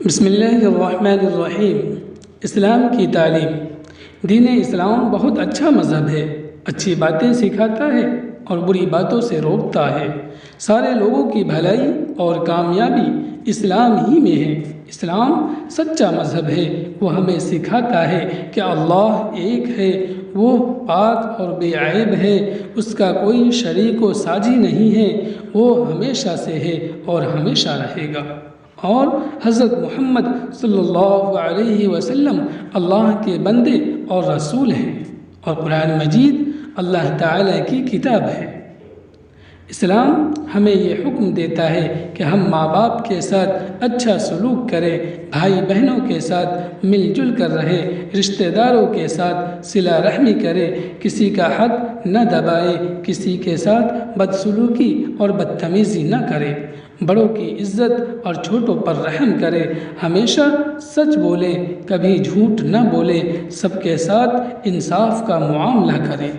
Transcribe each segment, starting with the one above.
بسم اللہ الرحمن الرحیم۔ اسلام کی تعلیم۔ دین اسلام بہت اچھا مذہب ہے، اچھی باتیں سکھاتا ہے اور بری باتوں سے روکتا ہے۔ سارے لوگوں کی بھلائی اور کامیابی اسلام ہی میں ہے۔ اسلام سچا مذہب ہے، وہ ہمیں سکھاتا ہے کہ اللہ ایک ہے، وہ پاک اور بے عیب ہے، اس کا کوئی شریک و ساجی نہیں ہے، وہ ہمیشہ سے ہے اور ہمیشہ رہے گا، اور حضرت محمد صلی اللہ علیہ وسلم اللہ کے بندے اور رسول ہیں، اور قرآن مجید اللہ تعالیٰ کی کتاب ہے۔ اسلام ہمیں یہ حکم دیتا ہے کہ ہم ماں باپ کے ساتھ اچھا سلوک کریں، بھائی بہنوں کے ساتھ مل جل کر رہے، رشتہ داروں کے ساتھ صلہ رحمی کرے، کسی کا حق نہ دبائے، کسی کے ساتھ بدسلوکی اور بدتمیزی نہ کرے، بڑوں کی عزت اور چھوٹوں پر رحم کرے، ہمیشہ سچ بولے، کبھی جھوٹ نہ بولے، سب کے ساتھ انصاف کا معاملہ کرے،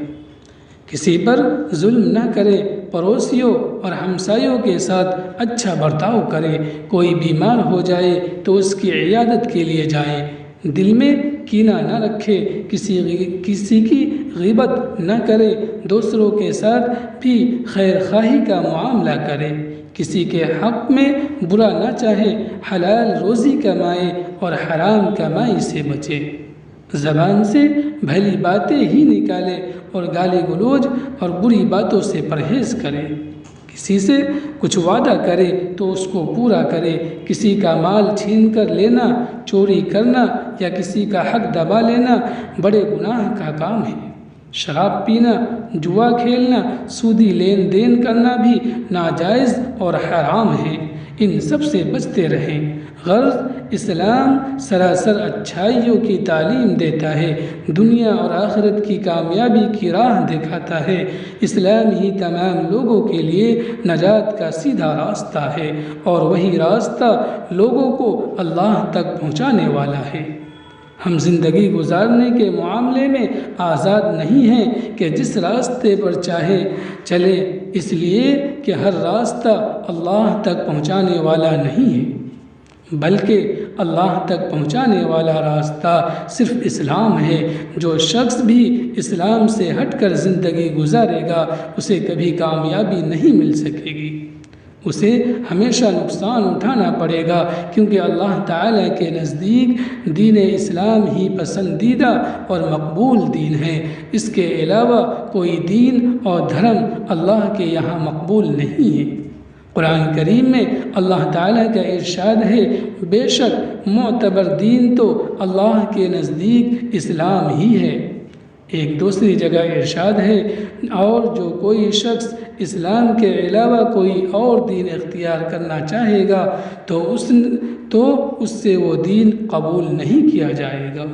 کسی پر ظلم نہ کرے، پڑوسیوں اور ہمسایوں کے ساتھ اچھا برتاؤ کرے، کوئی بیمار ہو جائے تو اس کی عیادت کے لیے جائے، دل میں کینہ نہ رکھے، کسی کی غیبت نہ کرے، دوسروں کے ساتھ بھی خیر خواہی کا معاملہ کرے، کسی کے حق میں برا نہ چاہے، حلال روزی کمائے اور حرام کمائی سے بچے، زبان سے بھلی باتیں ہی نکالے اور گالی گلوچ اور بری باتوں سے پرہیز کرے، کسی سے کچھ وعدہ کرے تو اس کو پورا کرے، کسی کا مال چھین کر لینا، چوری کرنا یا کسی کا حق دبا لینا بڑے گناہ کا کام ہے۔ شراب پینا، جوا کھیلنا، سودی لین دین کرنا بھی ناجائز اور حرام ہے، ان سب سے بچتے رہیں۔ غرض اسلام سراسر اچھائیوں کی تعلیم دیتا ہے، دنیا اور آخرت کی کامیابی کی راہ دکھاتا ہے، اسلام ہی تمام لوگوں کے لیے نجات کا سیدھا راستہ ہے، اور وہی راستہ لوگوں کو اللہ تک پہنچانے والا ہے۔ ہم زندگی گزارنے کے معاملے میں آزاد نہیں ہیں کہ جس راستے پر چاہے چلیں، اس لیے کہ ہر راستہ اللہ تک پہنچانے والا نہیں ہے، بلکہ اللہ تک پہنچانے والا راستہ صرف اسلام ہے۔ جو شخص بھی اسلام سے ہٹ کر زندگی گزارے گا اسے کبھی کامیابی نہیں مل سکے گی، اسے ہمیشہ نقصان اٹھانا پڑے گا، کیونکہ اللہ تعالیٰ کے نزدیک دین اسلام ہی پسندیدہ اور مقبول دین ہے، اس کے علاوہ کوئی دین اور دھرم اللہ کے یہاں مقبول نہیں ہے۔ قرآن کریم میں اللہ تعالیٰ کا ارشاد ہے، بے شک معتبر دین تو اللہ کے نزدیک اسلام ہی ہے۔ ایک دوسری جگہ ارشاد ہے، اور جو کوئی شخص اسلام کے علاوہ کوئی اور دین اختیار کرنا چاہے گا تو اس سے وہ دین قبول نہیں کیا جائے گا۔